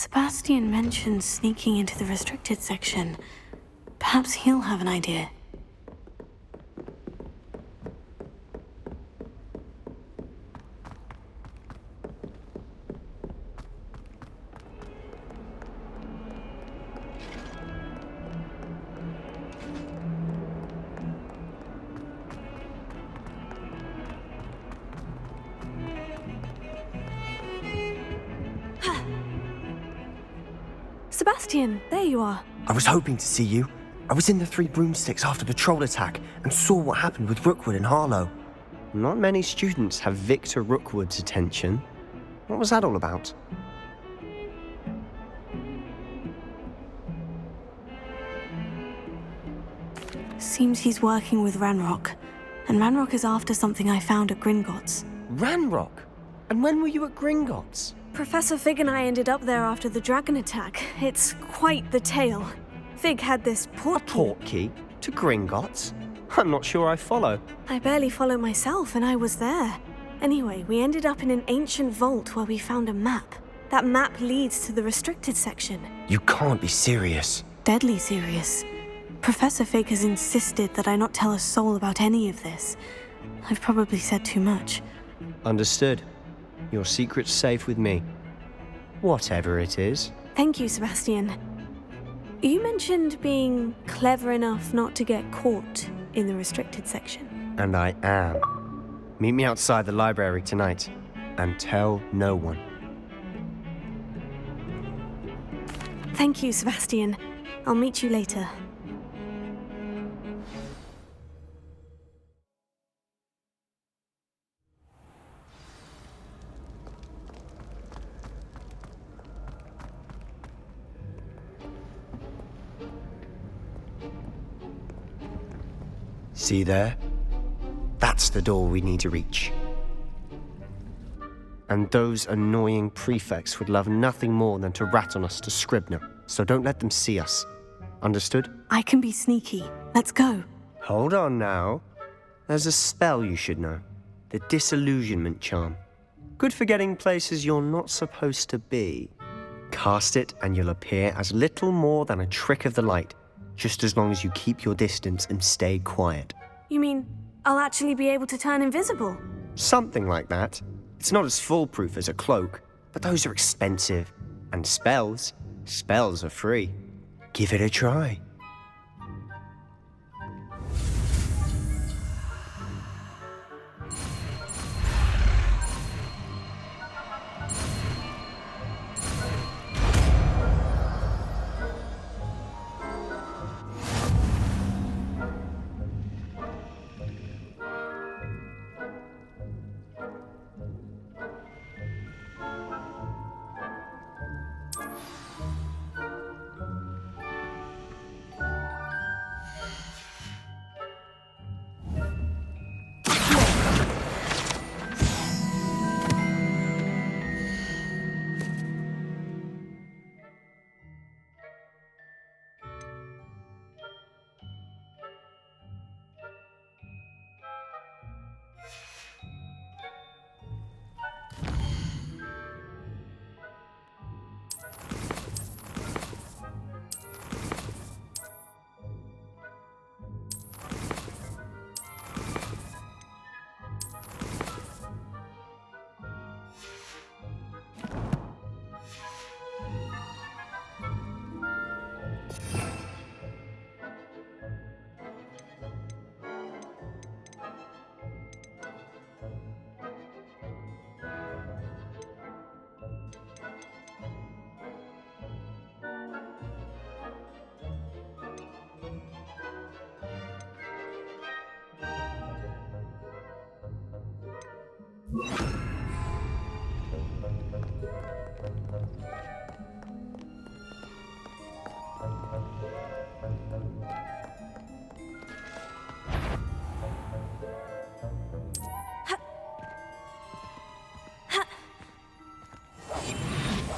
Sebastian mentioned sneaking into the restricted section. Perhaps he'll have an idea. Sebastian, there you are. I was hoping to see you. I was in the Three Broomsticks after the troll attack and saw what happened with Rookwood and Harlow. Not many students have Victor Rookwood's attention. What was that all about? Seems he's working with Ranrock. And Ranrock is after something I found at Gringotts. Ranrock? And when were you at Gringotts? Professor Fig and I ended up there after the dragon attack. It's quite the tale. Fig had this portkey. Portkey? To Gringotts? I'm not sure I follow. I barely follow myself, and I was there. Anyway, we ended up in an ancient vault where we found a map. That map leads to the restricted section. You can't be serious. Deadly serious. Professor Fig has insisted that I not tell a soul about any of this. I've probably said too much. Understood. Your secret's safe with me. Whatever it is. Thank you, Sebastian. You mentioned being clever enough not to get caught in the restricted section. And I am. Meet me outside the library tonight, and tell no one. Thank you, Sebastian. I'll meet you later. See there? That's the door we need to reach. And those annoying prefects would love nothing more than to rat on us to Scribner, so don't let them see us. Understood? I can be sneaky. Let's go. Hold on now. There's a spell you should know. The Disillusionment Charm. Good for getting places you're not supposed to be. Cast it and you'll appear as little more than a trick of the light, just as long as you keep your distance and stay quiet. You mean I'll actually be able to turn invisible? Something like that. It's not as foolproof as a cloak, but those are expensive. And spells are free. Give it a try.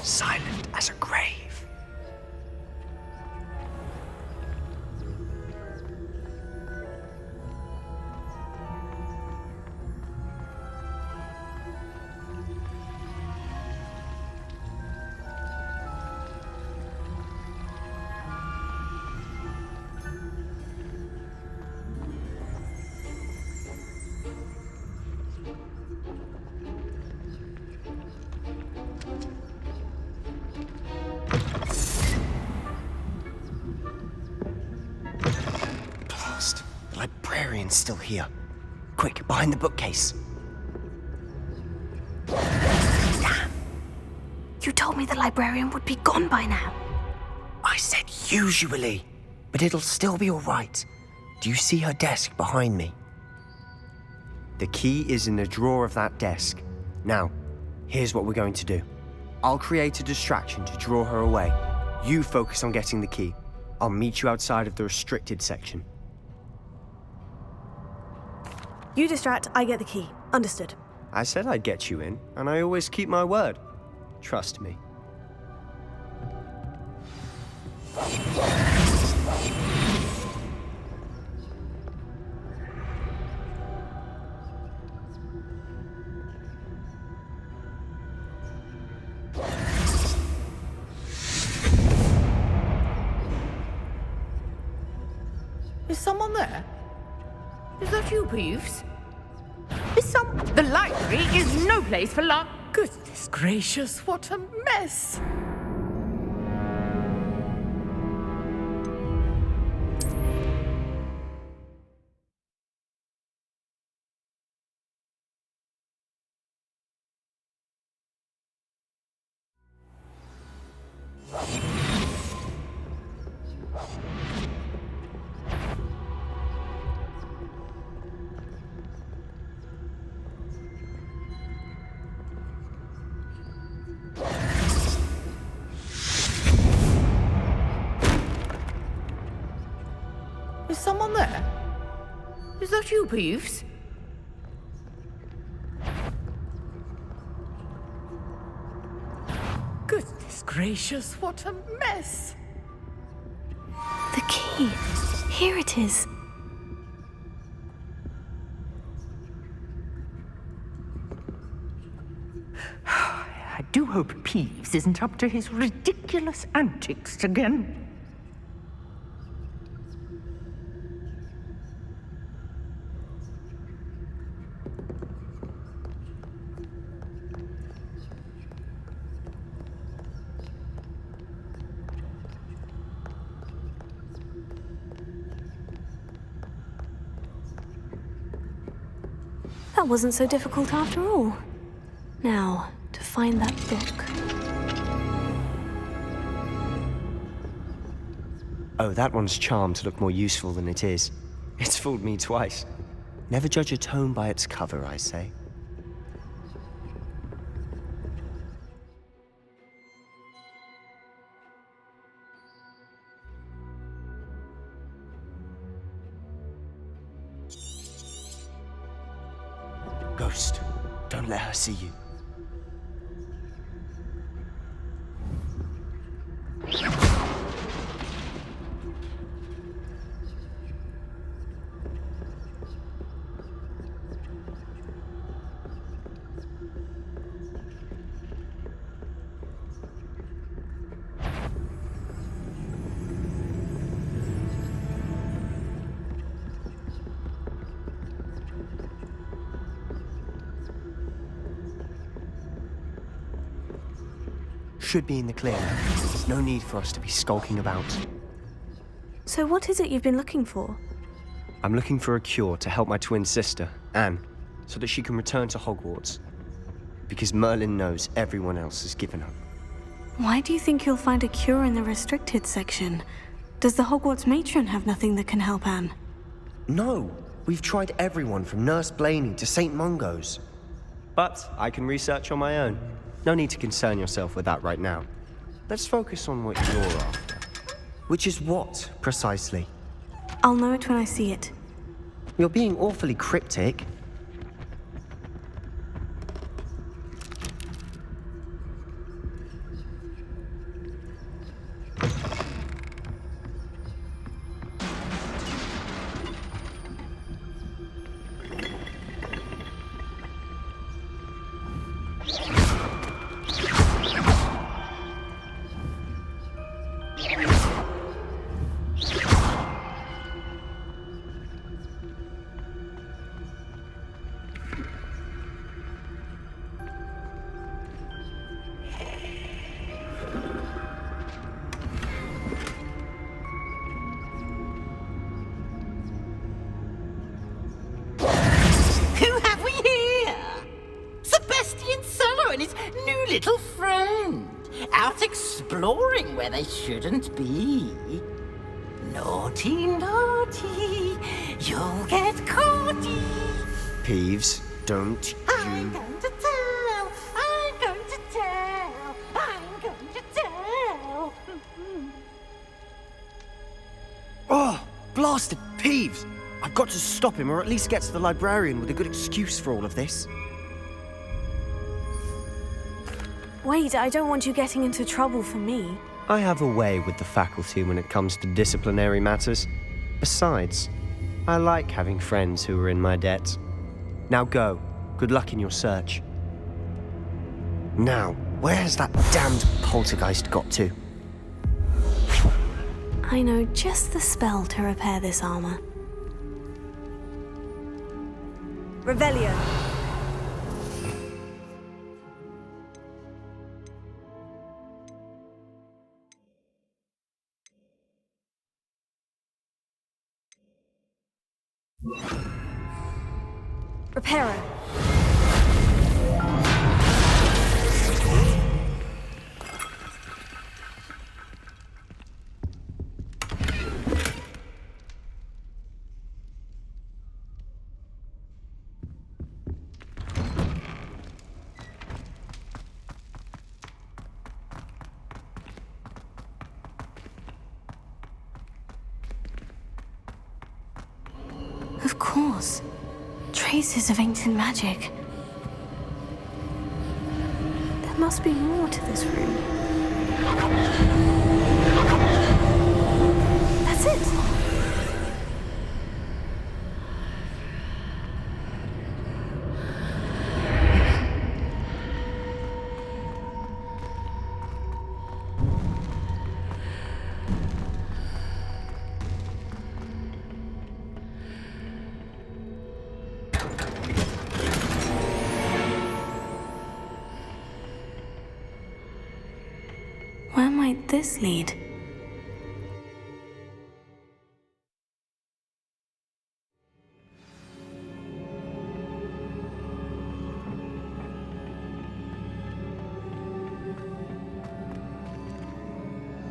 Silent as a grave. librarian's still here. Quick, behind the bookcase. You told me the librarian would be gone by now. I said usually, but it'll still be all right. Do you see her desk behind me? The key is in the drawer of that desk. Now, here's what we're going to do. I'll create a distraction to draw her away. You focus on getting the key. I'll meet you outside of the restricted section. You distract, I get the key. Understood. I said I'd get you in, and I always keep my word. Trust me. Is someone there? Is that you, Peeves? The library is no place for Goodness gracious, what a mess! Is someone there? Is that you, Peeves? Goodness gracious, what a mess! The key. Here it is. I do hope Peeves isn't up to his ridiculous antics again. That wasn't so difficult after all. Now, to find that book. Oh, that one's charmed to look more useful than it is. It's fooled me twice. Never judge a tome by its cover, I say. Ghost, don't let her see you. Should be in the clear now. There's no need for us to be skulking about. So what is it you've been looking for? I'm looking for a cure to help my twin sister, Anne, so that she can return to Hogwarts. Because Merlin knows everyone else has given up. Why do you think you'll find a cure in the restricted section? Does the Hogwarts matron have nothing that can help Anne? No, we've tried everyone from Nurse Blaney to St. Mungo's. But I can research on my own. No need to concern yourself with that right now. Let's focus on what you're after. Which is what, precisely? I'll know it when I see it. You're being awfully cryptic. exploring where they shouldn't be. Naughty, naughty, you'll get caughty. Peeves, don't I'm you... going to tell, I'm going to tell, I'm going to tell. Oh, blasted Peeves! I've got to stop him, or at least get to the librarian with a good excuse for all of this. Wait, I don't want you getting into trouble for me. I have a way with the faculty when it comes to disciplinary matters. Besides, I like having friends who are in my debt. Now go. Good luck in your search. Now, where has that damned poltergeist got to? I know just the spell to repair this armor. Revelio. Reparo. Of course. Traces of ancient magic. There must be more to this room. That's it! Where might this lead?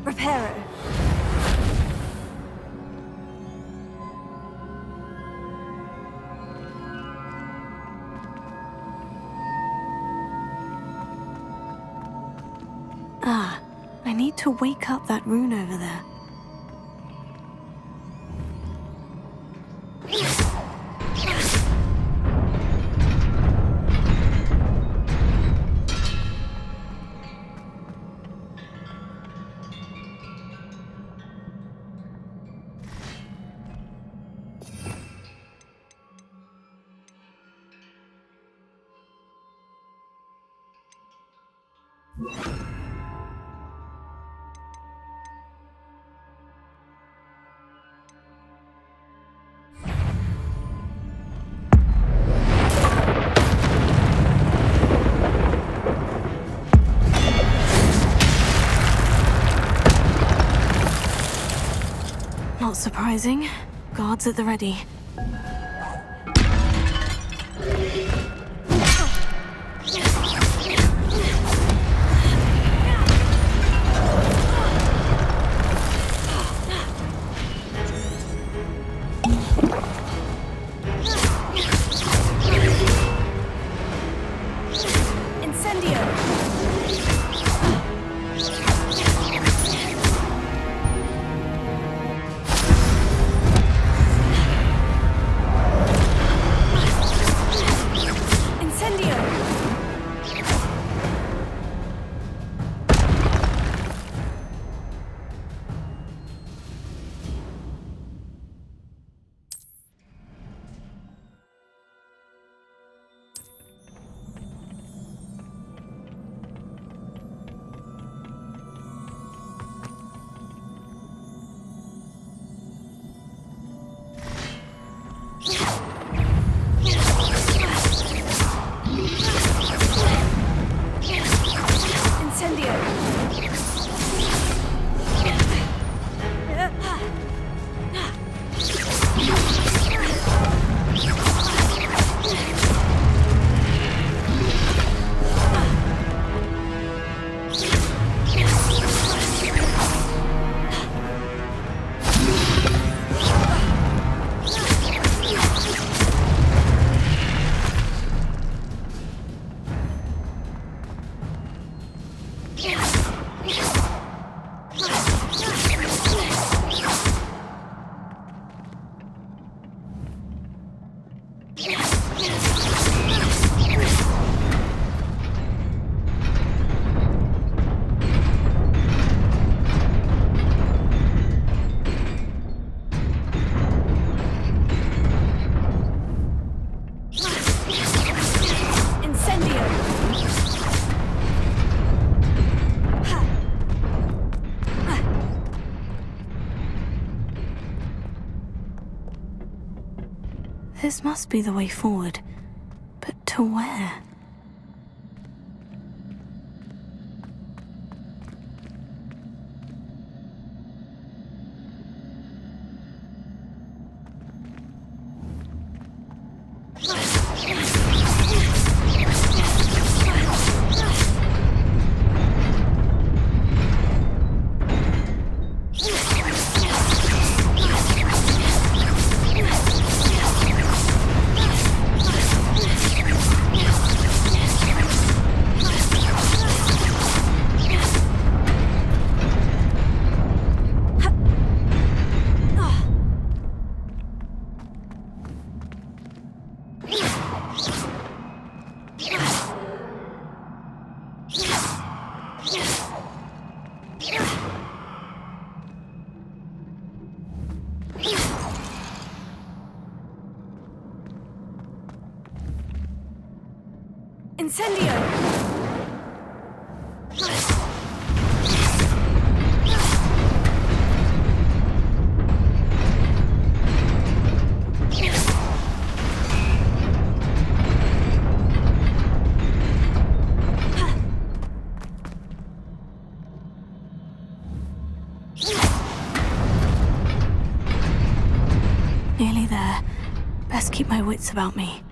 Reparo. Ah, I need to wake up that rune over there. Not surprising. Guards at the ready. Incendio! This must be the way forward. But to where? Incendio! Nearly there. Best keep my wits about me.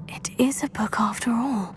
It is a book after all.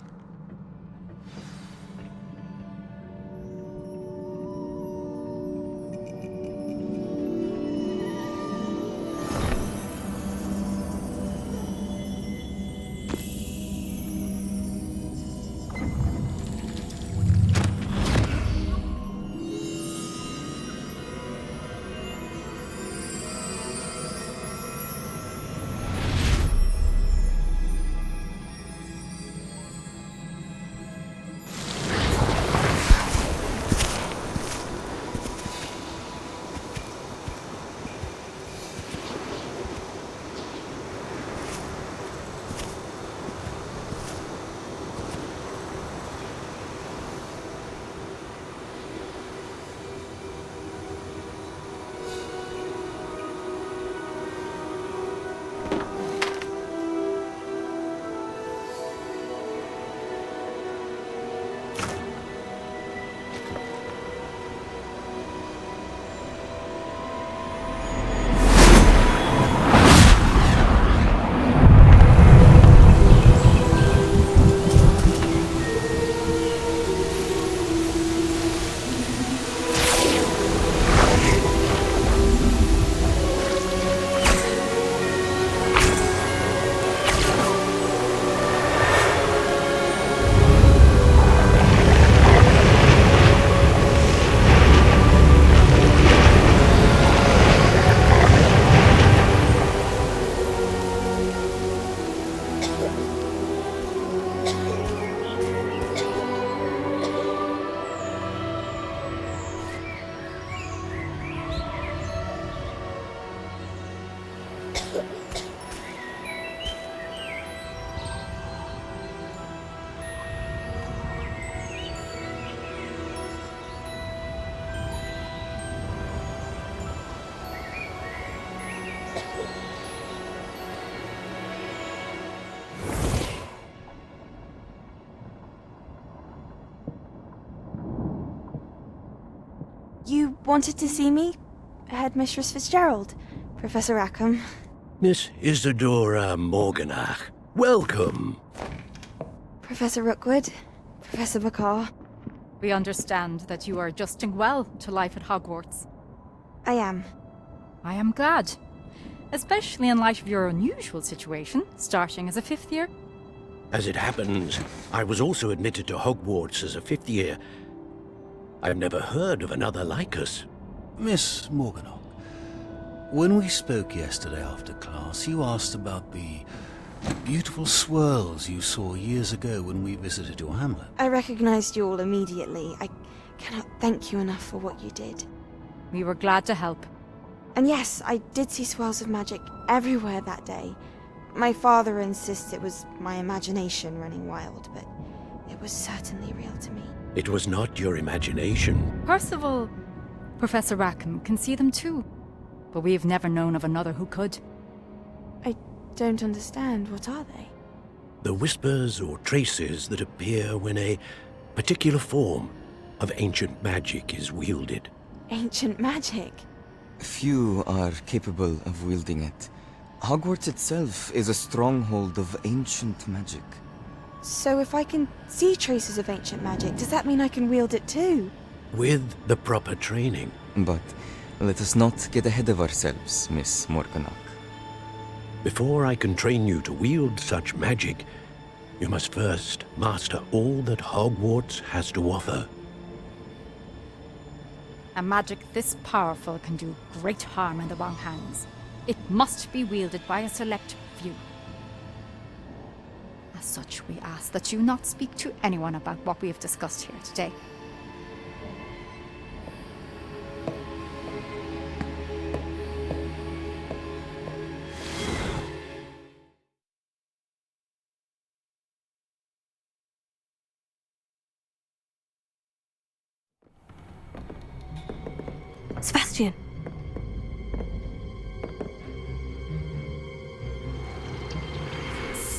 You wanted to see me? Headmistress Fitzgerald, Professor Rackham. Miss Isadora Morganach, welcome. Professor Rookwood, Professor Bakar. We understand that you are adjusting well to life at Hogwarts. I am. I am glad. Especially in light of your unusual situation, starting as a 5th year. As it happens, I was also admitted to Hogwarts as a 5th year. I've never heard of another like us. Miss Morganach, when we spoke yesterday after class, you asked about the beautiful swirls you saw years ago when we visited your hamlet. I recognized you all immediately. I cannot thank you enough for what you did. We were glad to help. And yes, I did see swirls of magic everywhere that day. My father insists it was my imagination running wild, but it was certainly real to me. It was not your imagination. Percival, Professor Rackham can see them too. But we've never known of another who could. I don't understand. What are they? The whispers or traces that appear when a particular form of ancient magic is wielded. Ancient magic? Few are capable of wielding it. Hogwarts itself is a stronghold of ancient magic. So if I can see traces of ancient magic, does that mean I can wield it too? With the proper training. But let us not get ahead of ourselves, Miss Morganach. Before I can train you to wield such magic, you must first master all that Hogwarts has to offer. A magic this powerful can do great harm in the wrong hands. It must be wielded by a select few. As such, we ask that you not speak to anyone about what we have discussed here today. Sebastian!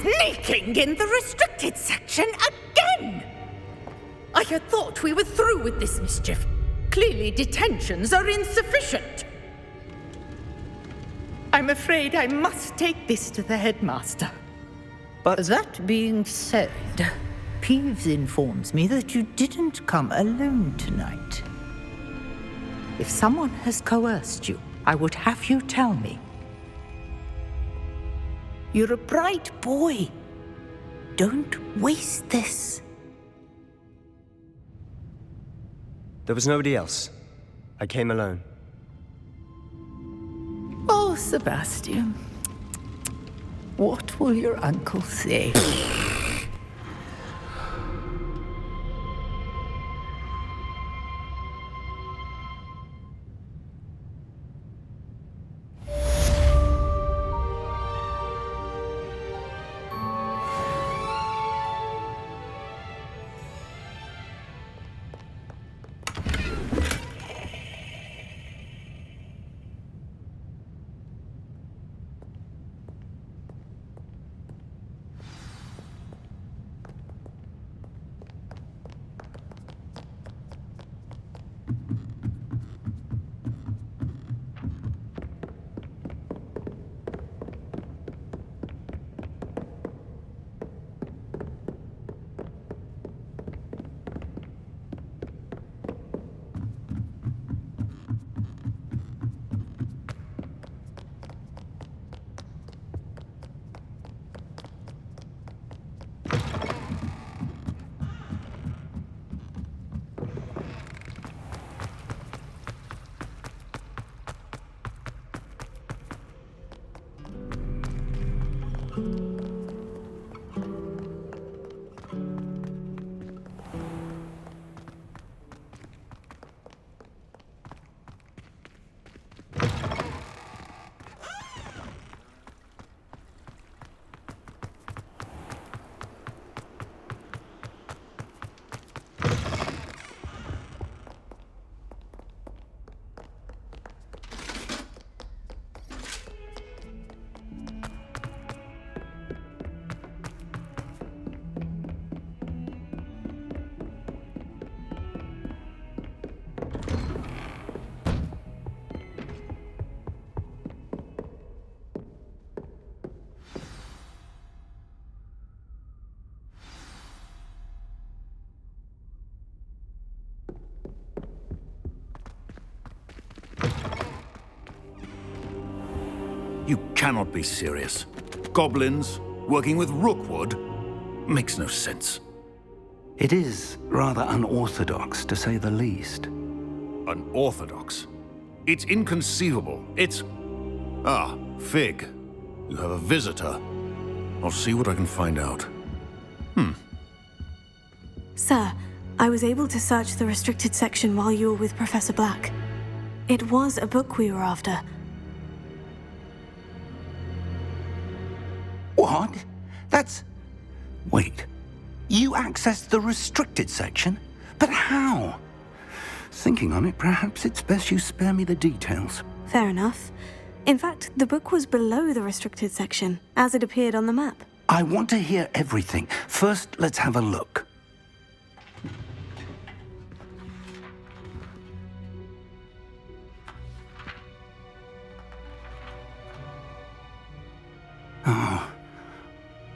Sneaking in the restricted section again! I had thought we were through with this mischief. Clearly detentions are insufficient. I'm afraid I must take this to the headmaster. But That being said, Peeves informs me that you didn't come alone tonight. If someone has coerced you, I would have you tell me. You're a bright boy. Don't waste this. there was nobody else. I came alone. Oh, Sebastian. What will your uncle say? You cannot be serious. Goblins working with Rookwood? Makes no sense. It is rather unorthodox, to say the least. Unorthodox? It's inconceivable. It's... Ah, Fig. You have a visitor. I'll see what I can find out. Sir, I was able to search the restricted section while you were with Professor Black. It was a book we were after. What? That's... Wait. You accessed the restricted section? But how? Thinking on it, perhaps it's best you spare me the details. Fair enough. In fact, the book was below the restricted section, as it appeared on the map. I want to hear everything. First, let's have a look.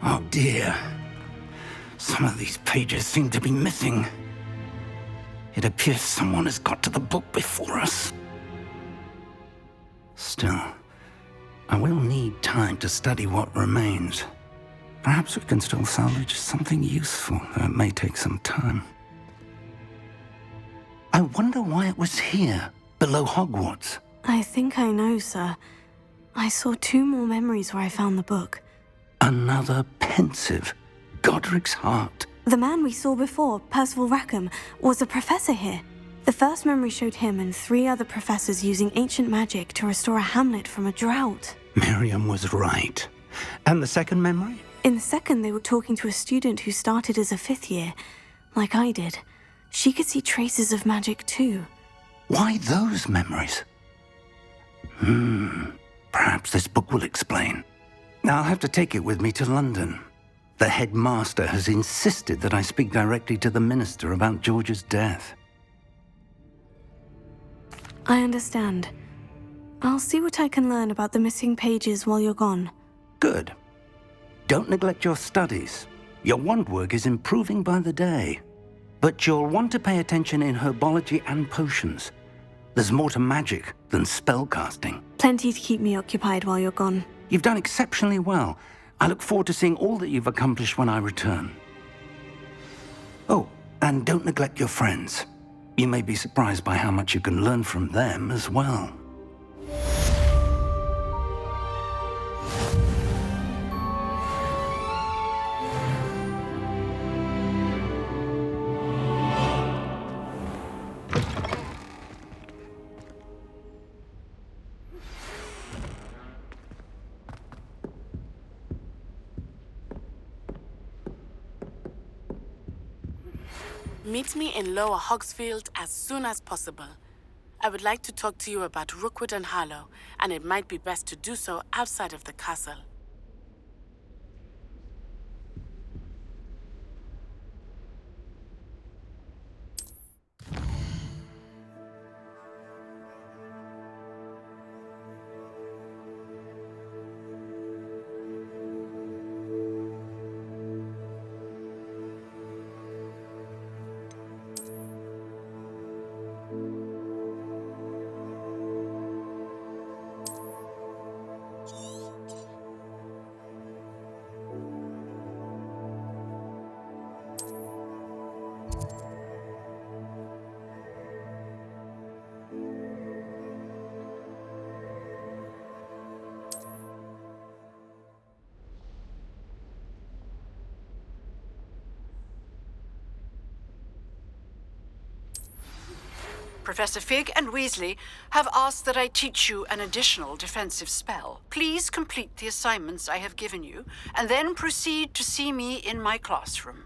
Oh dear. Some of these pages seem to be missing. It appears someone has got to the book before us. Still, I will need time to study what remains. Perhaps we can still salvage something useful, though it may take some time. I wonder why it was here, below Hogwarts. I think I know, sir. I saw 2 more memories where I found the book. Another pensive. Godric's heart. The man we saw before, Percival Rackham, was a professor here. The first memory showed him and 3 other professors using ancient magic to restore a hamlet from a drought. Miriam was right. And the second memory? In the second, they were talking to a student who started as a 5th year, like I did. She could see traces of magic too. Why those memories? Perhaps this book will explain. I'll have to take it with me to London. The headmaster has insisted that I speak directly to the minister about George's death. I understand. I'll see what I can learn about the missing pages while you're gone. Good. Don't neglect your studies. Your wand work is improving by the day. But you'll want to pay attention in herbology and potions. There's more to magic than spellcasting. Plenty to keep me occupied while you're gone. You've done exceptionally well. I look forward to seeing all that you've accomplished when I return. Oh, and don't neglect your friends. You may be surprised by how much you can learn from them as well. Meet me in Lower Hogsfield as soon as possible. I would like to talk to you about Rookwood and Harlow, and it might be best to do so outside of the castle. Professor Fig and Weasley have asked that I teach you an additional defensive spell. Please complete the assignments I have given you, and then proceed to see me in my classroom.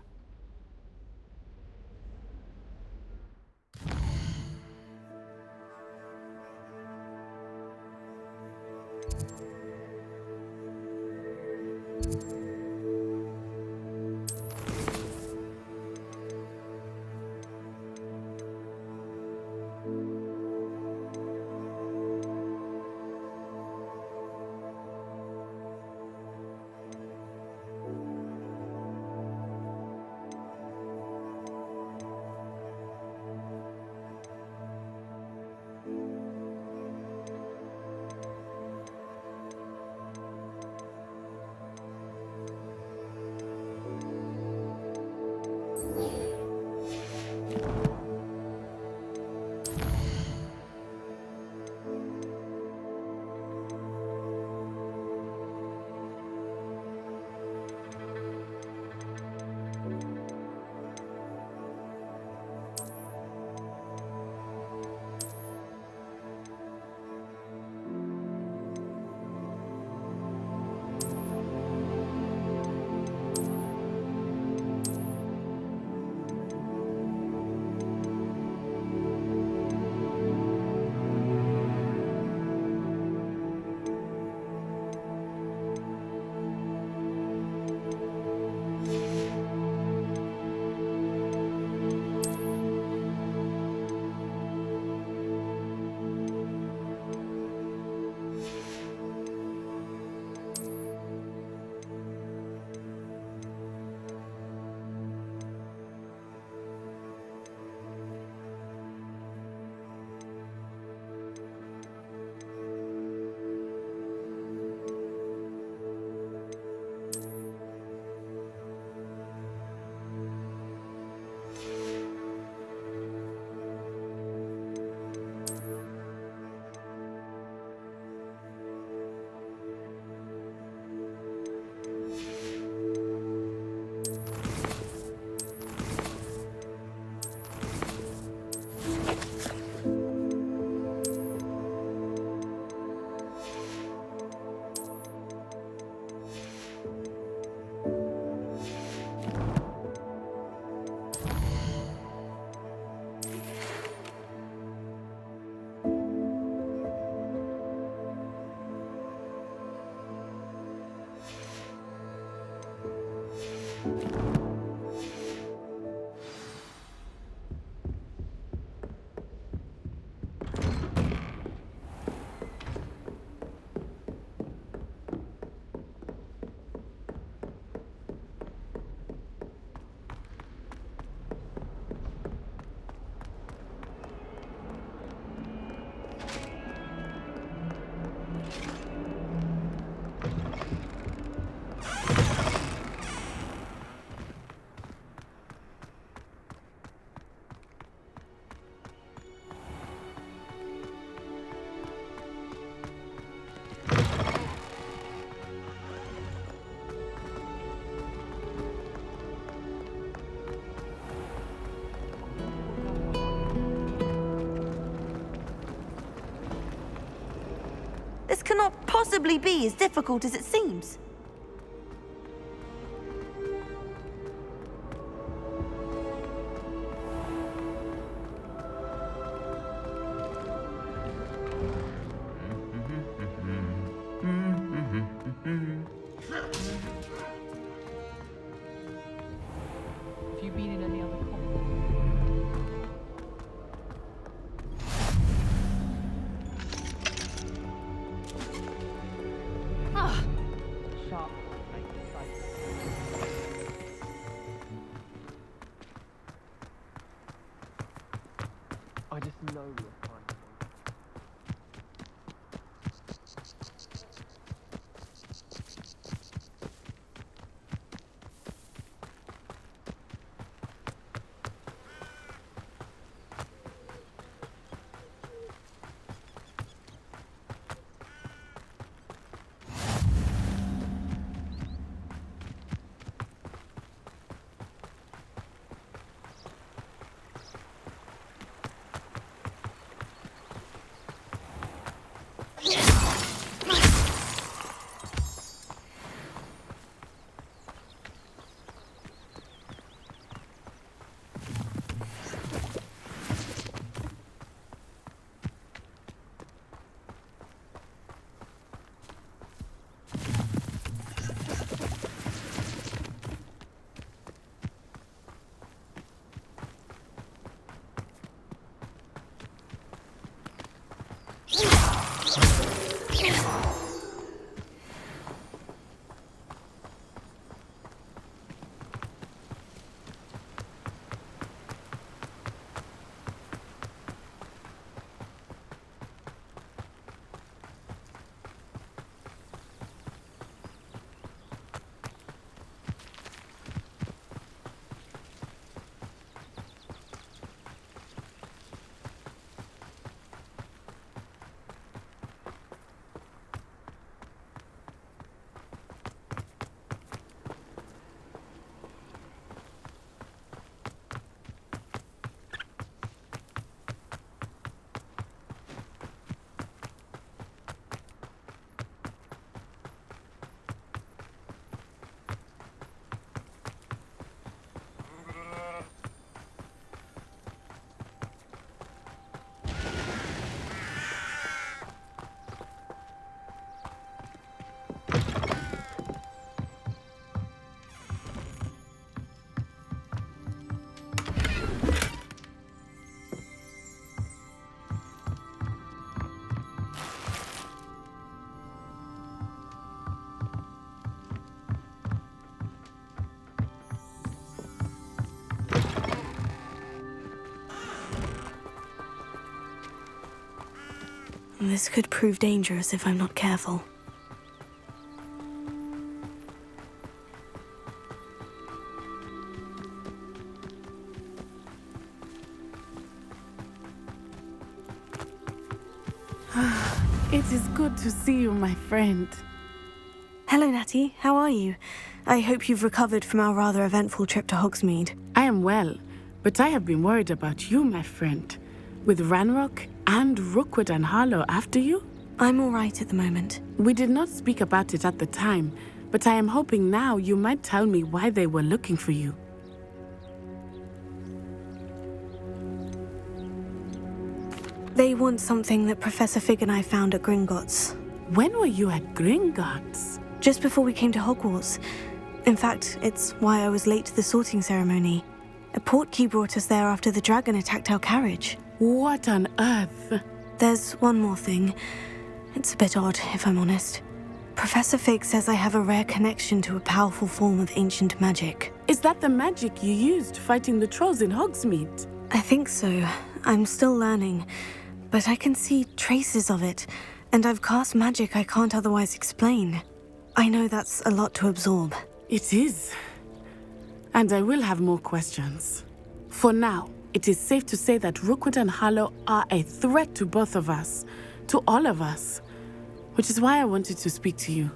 This cannot possibly be as difficult as it seems. Have you been in any other Ah, sharp? I just know you're fine. This could prove dangerous if I'm not careful. It is good to see you, my friend. Hello, Natty. How are you? I hope you've recovered from our rather eventful trip to Hogsmeade. I am well, but I have been worried about you, my friend. With Ranrock and Rookwood and Harlow after you? I'm all right at the moment. We did not speak about it at the time, but I am hoping now you might tell me why they were looking for you. They want something that Professor Fig and I found at Gringotts. When were you at Gringotts? Just before we came to Hogwarts. In fact, it's why I was late to the sorting ceremony. A portkey brought us there after the dragon attacked our carriage. What on earth? There's one more thing. It's a bit odd, if I'm honest. Professor Fig says I have a rare connection to a powerful form of ancient magic. Is that the magic you used fighting the trolls in Hogsmeade? I think so. I'm still learning, but I can see traces of it, and I've cast magic I can't otherwise explain. I know that's a lot to absorb. It is. And I will have more questions. For now, it is safe to say that Rookwood and Harlow are a threat to both of us, to all of us, which is why I wanted to speak to you.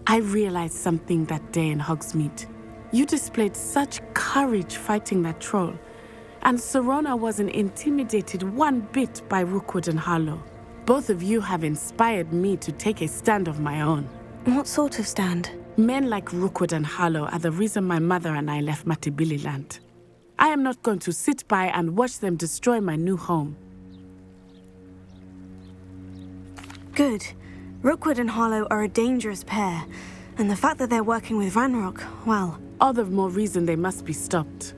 I realized something that day in Hogsmeade. You displayed such courage fighting that troll, and Serona wasn't intimidated one bit by Rookwood and Harlow. Both of you have inspired me to take a stand of my own. What sort of stand? Men like Rookwood and Harlow are the reason my mother and I left Matabeleland. I am not going to sit by and watch them destroy my new home. Good. Rookwood and Harlow are a dangerous pair, and the fact that they're working with Ranrock, well... All the more reason they must be stopped.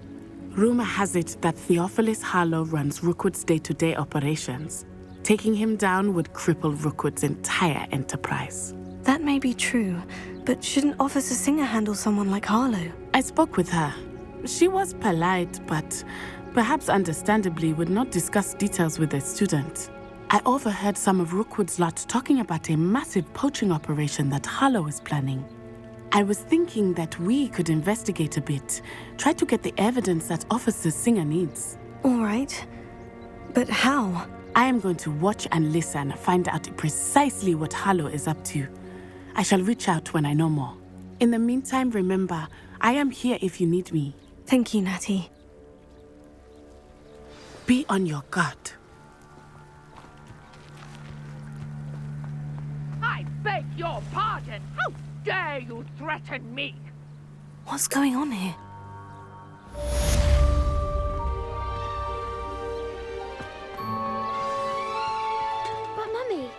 Rumor has it that Theophilus Harlow runs Rookwood's day-to-day operations. Taking him down would cripple Rookwood's entire enterprise. That may be true, but shouldn't Officer Singer handle someone like Harlow? I spoke with her. She was polite, but perhaps understandably would not discuss details with a student. I overheard some of Rookwood's lot talking about a massive poaching operation that Harlow is planning. I was thinking that we could investigate a bit, try to get the evidence that Officer Singer needs. All right. But how? I am going to watch and listen, find out precisely what Harlow is up to. I shall reach out when I know more. In the meantime, remember, I am here if you need me. Thank you, Natty. Be on your guard. I beg your pardon. How dare you threaten me? What's going on here? But Mummy...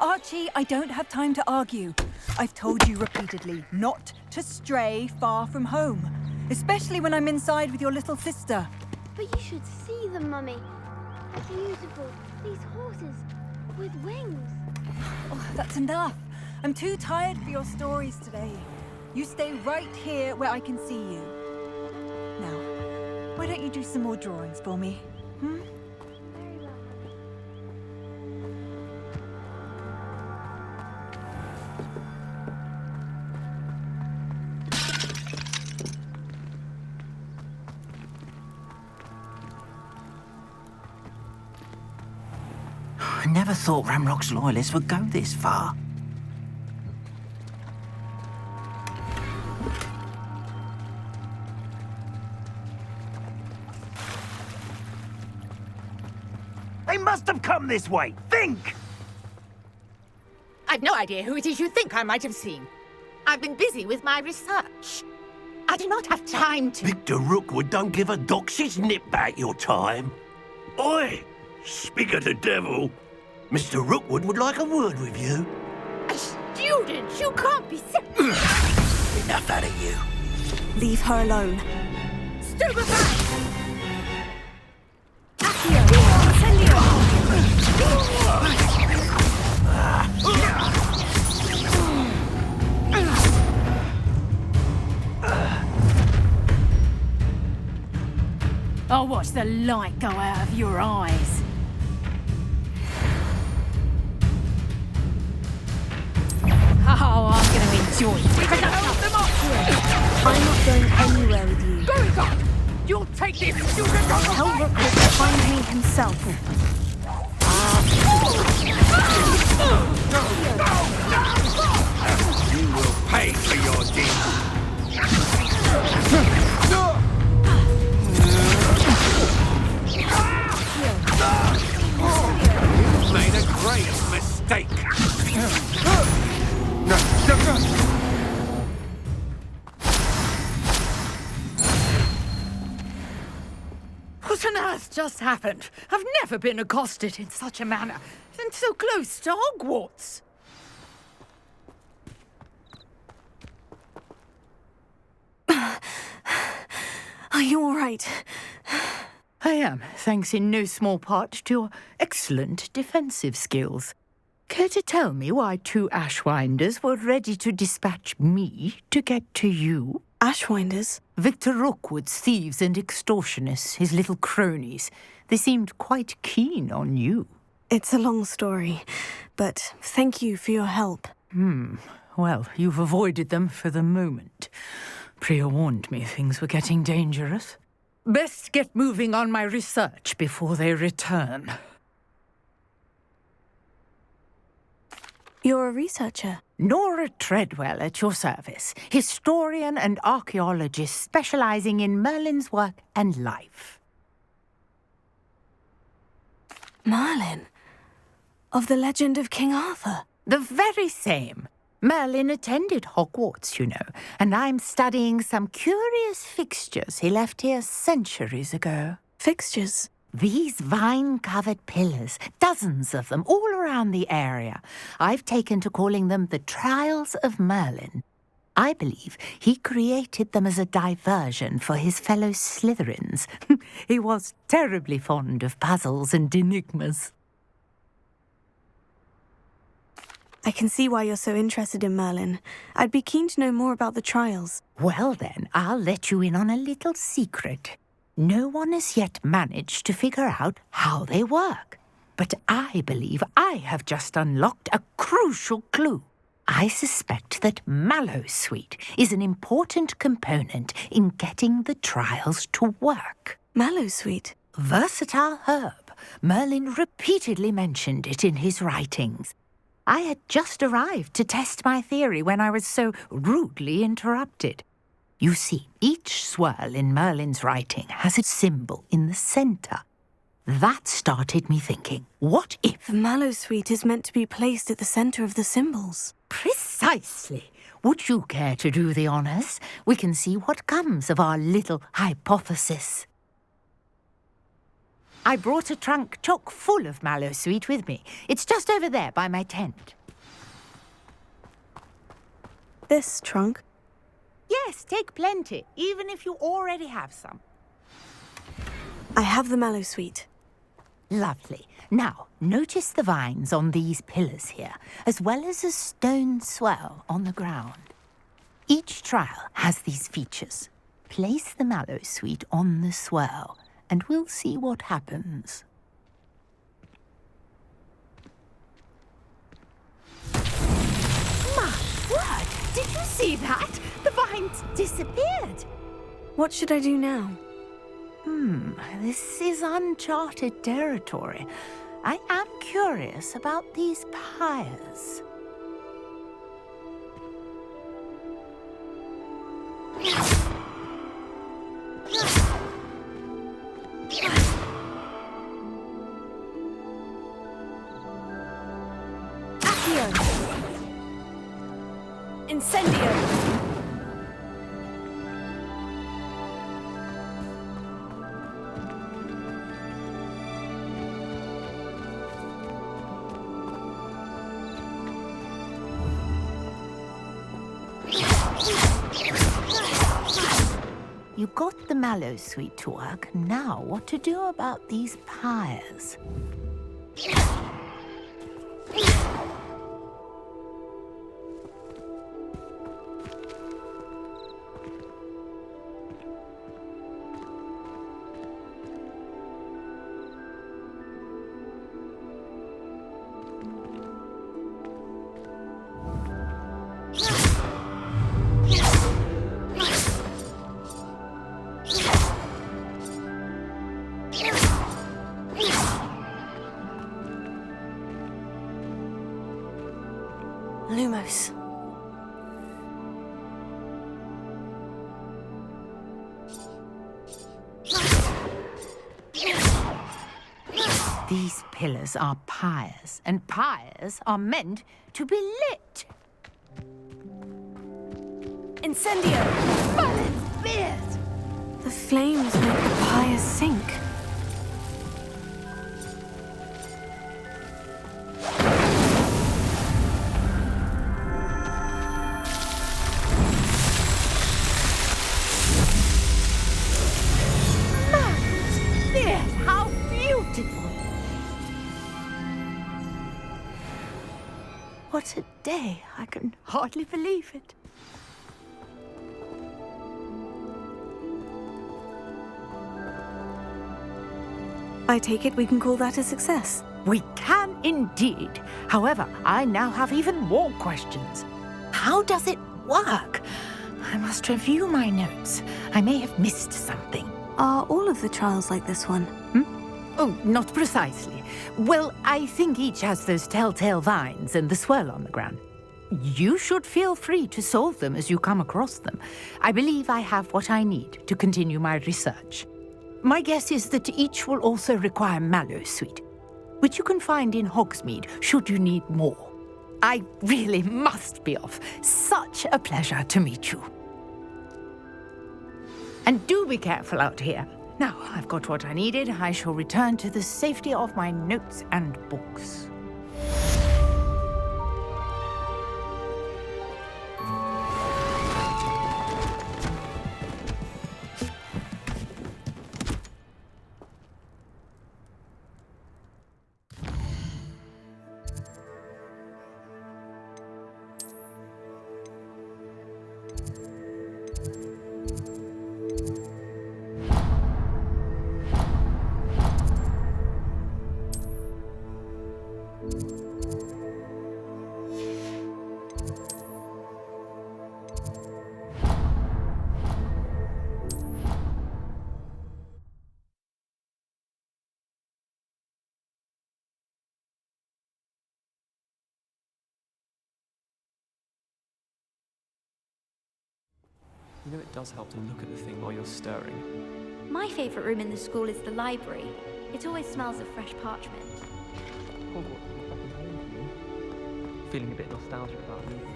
Archie, I don't have time to argue. I've told you repeatedly not to stray far from home, especially when I'm inside with your little sister. But you should see them, Mummy. They're beautiful. These horses with wings. Oh, that's enough. I'm too tired for your stories today. You stay right here where I can see you. Now, why don't you do some more drawings for me? Hmm? Very well. I never thought Ramrock's loyalists would go this far. They must have come this way. Think! I've no idea who it is you think I might have seen. I've been busy with my research. I do not have time to... Victor Rookwood don't give a doxy's nip back your time. Oi! Speak of the devil. Mr. Rookwood would like a word with you. A student? You can't be serious. Enough out of you. Leave her alone. Stupefy! I'll watch the light go out of your eyes. Oh, I'm going to enjoy it. We can help them up here. I'm not going anywhere with you. Very good. You'll take this. You can go. Tell Rookwood to find me himself. You will pay for your deeds. You've made a grave mistake. What on earth just happened? I've never been accosted in such a manner, and so close to Hogwarts. Are you all right? I am, thanks in no small part to your excellent defensive skills. Care to tell me why 2 Ashwinders were ready to dispatch me to get to you? Ashwinders? Victor Rookwood's thieves and extortionists, his little cronies. They seemed quite keen on you. It's a long story, but thank you for your help. Well, you've avoided them for the moment. Priya warned me things were getting dangerous. Best get moving on my research before they return. You're a researcher? Nora Treadwell at your service, historian and archaeologist specializing in Merlin's work and life. Merlin? Of the legend of King Arthur? The very same. Merlin attended Hogwarts, you know, and I'm studying some curious fixtures he left here centuries ago. Fixtures? These vine-covered pillars, dozens of them, all around the area. I've taken to calling them the Trials of Merlin. I believe he created them as a diversion for his fellow Slytherins. He was terribly fond of puzzles and enigmas. I can see why you're so interested in Merlin. I'd be keen to know more about the trials. Well then, I'll let you in on a little secret. No one has yet managed to figure out how they work. But I believe I have just unlocked a crucial clue. I suspect that Mallowsweet is an important component in getting the trials to work. Mallowsweet? Versatile herb. Merlin repeatedly mentioned it in his writings. I had just arrived to test my theory when I was so rudely interrupted. You see, each swirl in Merlin's writing has a symbol in the centre. That started me thinking, what if... The Mallowsweet is meant to be placed at the centre of the symbols. Precisely. Would you care to do the honours? We can see what comes of our little hypothesis. I brought a trunk chock full of Mallowsweet with me. It's just over there by my tent. This trunk? Yes, take plenty, even if you already have some. I have the Mallowsweet. Lovely. Now, notice the vines on these pillars here, as well as a stone swell on the ground. Each trial has these features. Place the Mallowsweet on the swell, and we'll see what happens. My word! Did you see that? The vines disappeared. What should I do now? This is uncharted territory. I am curious about these pyres. Accio! Incendio! You got the Mallowsweet to work. Now, what to do about these pyres? Lumos. These pillars are pyres, and pyres are meant to be lit. Incendio! The flames make the pyres sink. Yes, how beautiful! What a day! I can hardly believe it. I take it we can call that a success. We can indeed. However, I now have even more questions. How does it work? I must review my notes. I may have missed something. Are all of the trials like this one? Oh, not precisely. Well, I think each has those telltale vines and the swirl on the ground. You should feel free to solve them as you come across them. I believe I have what I need to continue my research. My guess is that each will also require mallow sweet, which you can find in Hogsmeade should you need more. I really must be off. Such a pleasure to meet you. And do be careful out here. Now, I've got what I needed. I shall return to the safety of my notes and books. You know it does help to look at the thing while you're stirring. My favourite room in the school is the library. It always smells of fresh parchment. Hogwarts is fucking home to me. Feeling a bit nostalgic about leaving.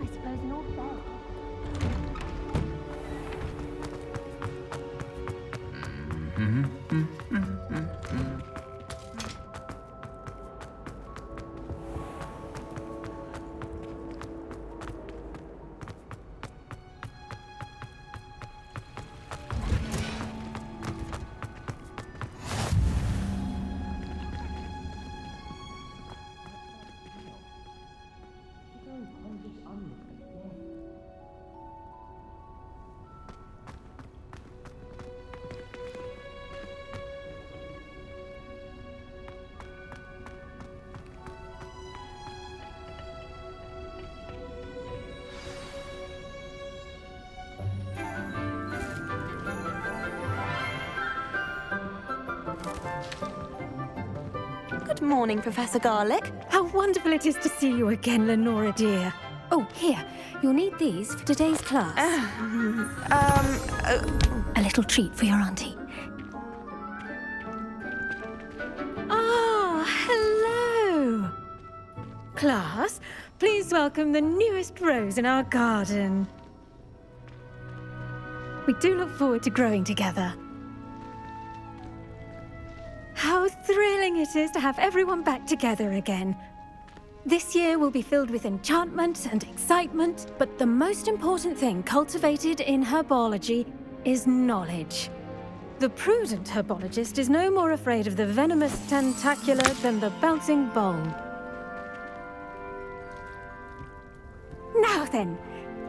I suppose in all fairness. Good morning, Professor Garlick. How wonderful it is to see you again, Lenora dear. Oh, here. You'll need these for today's class. A little treat for your auntie. Ah, hello. Class, please welcome the newest rose in our garden. We do look forward to growing together. How thrilling it is to have everyone back together again. This year will be filled with enchantment and excitement, but the most important thing cultivated in herbology is knowledge. The prudent herbologist is no more afraid of the venomous tentacular than the bouncing bulb. Now then,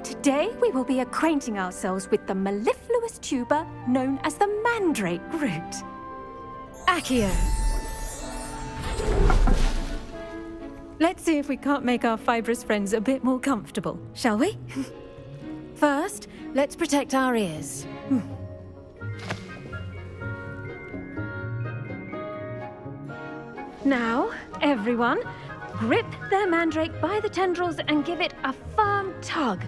today we will be acquainting ourselves with the mellifluous tuber known as the mandrake root. Accio. Let's see if we can't make our fibrous friends a bit more comfortable, shall we? First, let's protect our ears. Now, everyone, grip their mandrake by the tendrils and give it a firm tug.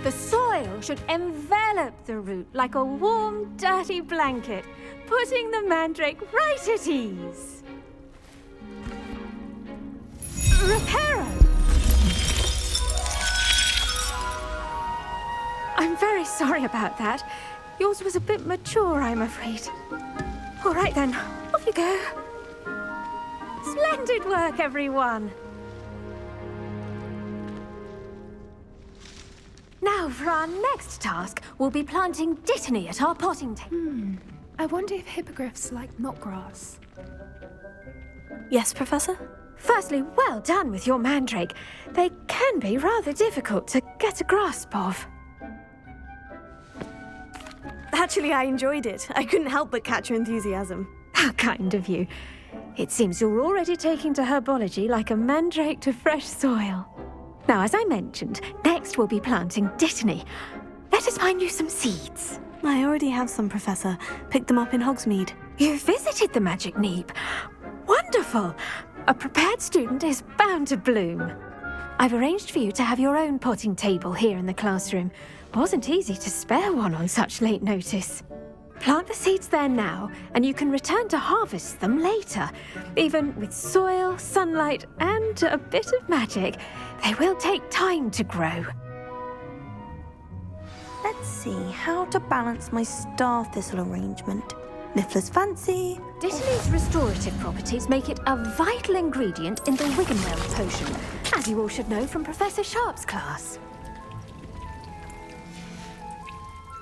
The soil should envelop the root like a warm, dirty blanket, putting the mandrake right at ease. Reparo! I'm very sorry about that. Yours was a bit mature, I'm afraid. All right then, off you go. Splendid work, everyone. Now, for our next task, we'll be planting dittany at our potting table. I wonder if hippogriffs like knotgrass. Yes, Professor? Firstly, well done with your mandrake. They can be rather difficult to get a grasp of. Actually, I enjoyed it. I couldn't help but catch your enthusiasm. How kind of you. It seems you're already taking to herbology like a mandrake to fresh soil. Now, as I mentioned, next we'll be planting dittany. Let us find you some seeds. I already have some, Professor. Picked them up in Hogsmeade. You visited the Magic Neep. Wonderful! A prepared student is bound to bloom. I've arranged for you to have your own potting table here in the classroom. Wasn't easy to spare one on such late notice. Plant the seeds there now, and you can return to harvest them later. Even with soil, sunlight, and a bit of magic, they will take time to grow. Let's see how to balance my star thistle arrangement. Niffler's fancy. Dittany's restorative properties make it a vital ingredient in the Wiggenweld potion, as you all should know from Professor Sharp's class.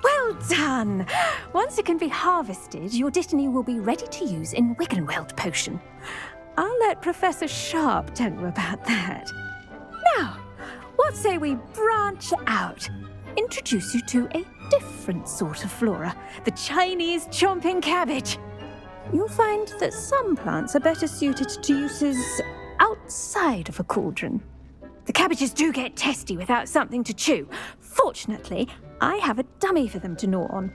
Well done! Once it can be harvested, your dittany will be ready to use in Wiggenweld potion. I'll let Professor Sharp tell you about that. Now, what say we branch out? Introduce you to a different sort of flora, the Chinese chomping cabbage. You'll find that some plants are better suited to uses outside of a cauldron. The cabbages do get testy without something to chew. Fortunately, I have a dummy for them to gnaw on.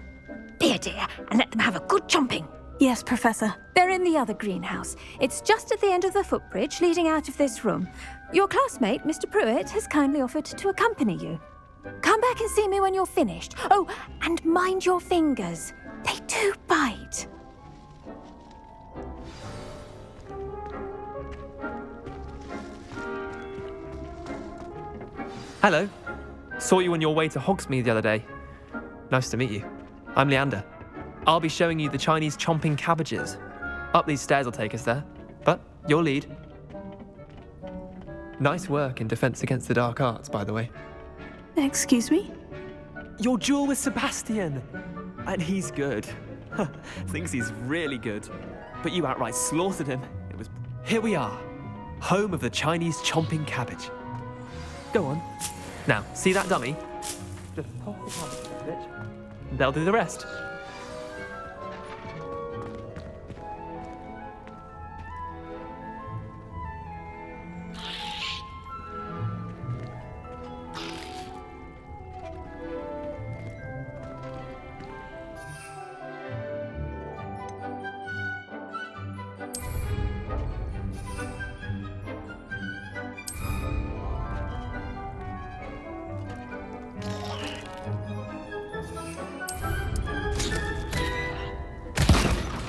Be a dear and let them have a good chomping. Yes, Professor. They're in the other greenhouse. It's just at the end of the footbridge leading out of this room. Your classmate, Mr. Pruitt, has kindly offered to accompany you. Come back and see me when you're finished. Oh, and mind your fingers. They do bite. Hello. Saw you on your way to Hogsmeade the other day. Nice to meet you. I'm Leander. I'll be showing you the Chinese chomping cabbages. Up these stairs will take us there, but your lead. Nice work in Defense Against the Dark Arts, by the way. Excuse me? Your duel with Sebastian! And he's good. Thinks he's really good. But you outright slaughtered him. Here we are. Home of the Chinese chomping cabbage. Go on. Now, see that dummy? Just pop the cabbage, and they'll do the rest.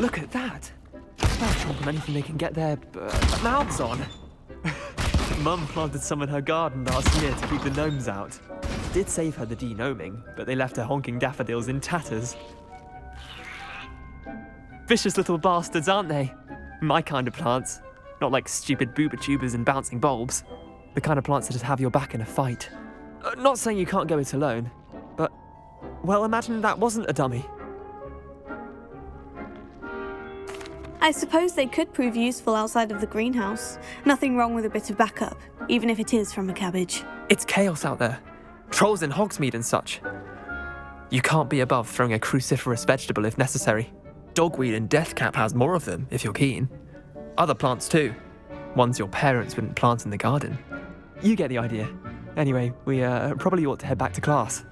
Look at that! They'll chomp on anything they can get their mouths on. Mum planted some in her garden last year to keep the gnomes out. Did save her the denoming, but they left her honking daffodils in tatters. Vicious little bastards, aren't they? My kind of plants. Not like stupid booba tubers and bouncing bulbs. The kind of plants that just have your back in a fight. Not saying you can't go it alone, but Well, imagine that wasn't a dummy. I suppose they could prove useful outside of the greenhouse. Nothing wrong with a bit of backup, even if it is from a cabbage. It's chaos out there. Trolls in Hogsmeade and such. You can't be above throwing a cruciferous vegetable if necessary. Dogweed and deathcap has more of them, if you're keen. Other plants too. Ones your parents wouldn't plant in the garden. You get the idea. Anyway, we probably ought to head back to class.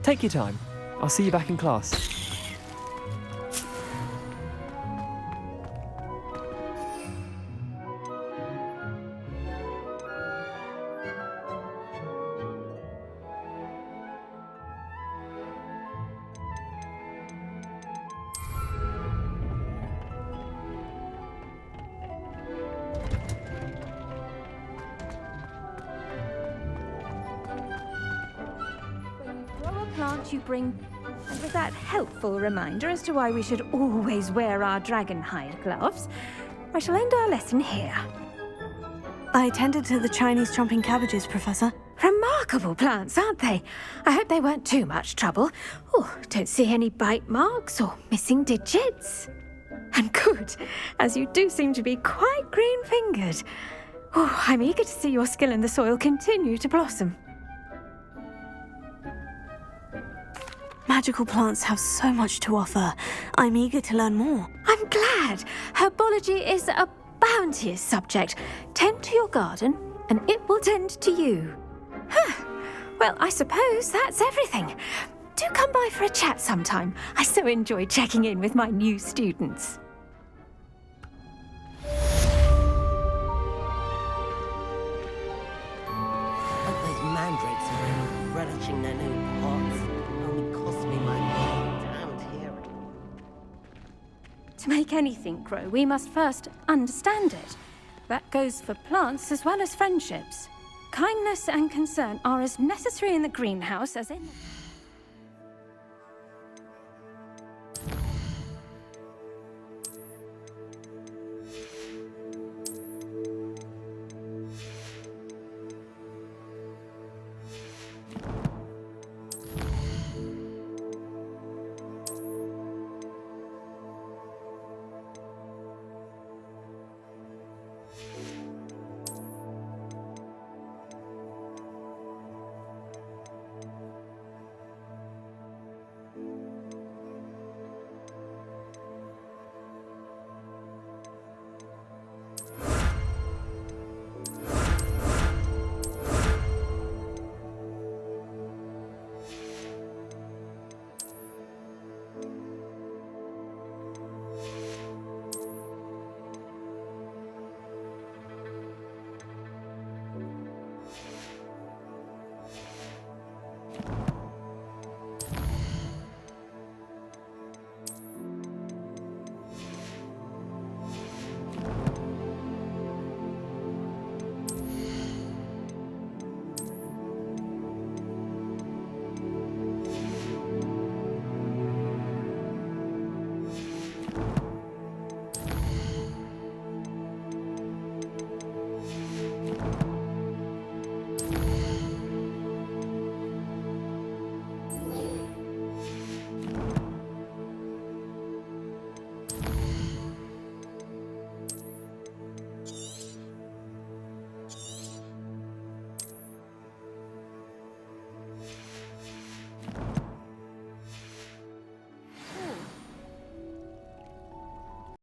Take your time. I'll see you back in class. Plant you bring, and with that helpful reminder as to why we should always wear our dragon hide gloves, I shall end our lesson here. I attended to the Chinese chomping cabbages, Professor. Remarkable plants, aren't they? I hope they weren't too much trouble. Oh, don't see any bite marks or missing digits. And good, as you do seem to be quite green-fingered. Oh, I'm eager to see your skill in the soil continue to blossom. Magical plants have so much to offer. I'm eager to learn more. I'm glad. Herbology is a bounteous subject. Tend to your garden, and it will tend to you. Well, I suppose that's everything. Do come by for a chat sometime. I so enjoy checking in with my new students. Hope those mandrakes are relishing their new pots. Only cost me my damned hearing. To make anything grow, we must first understand it. That goes for plants as well as friendships. Kindness and concern are as necessary in the greenhouse as in...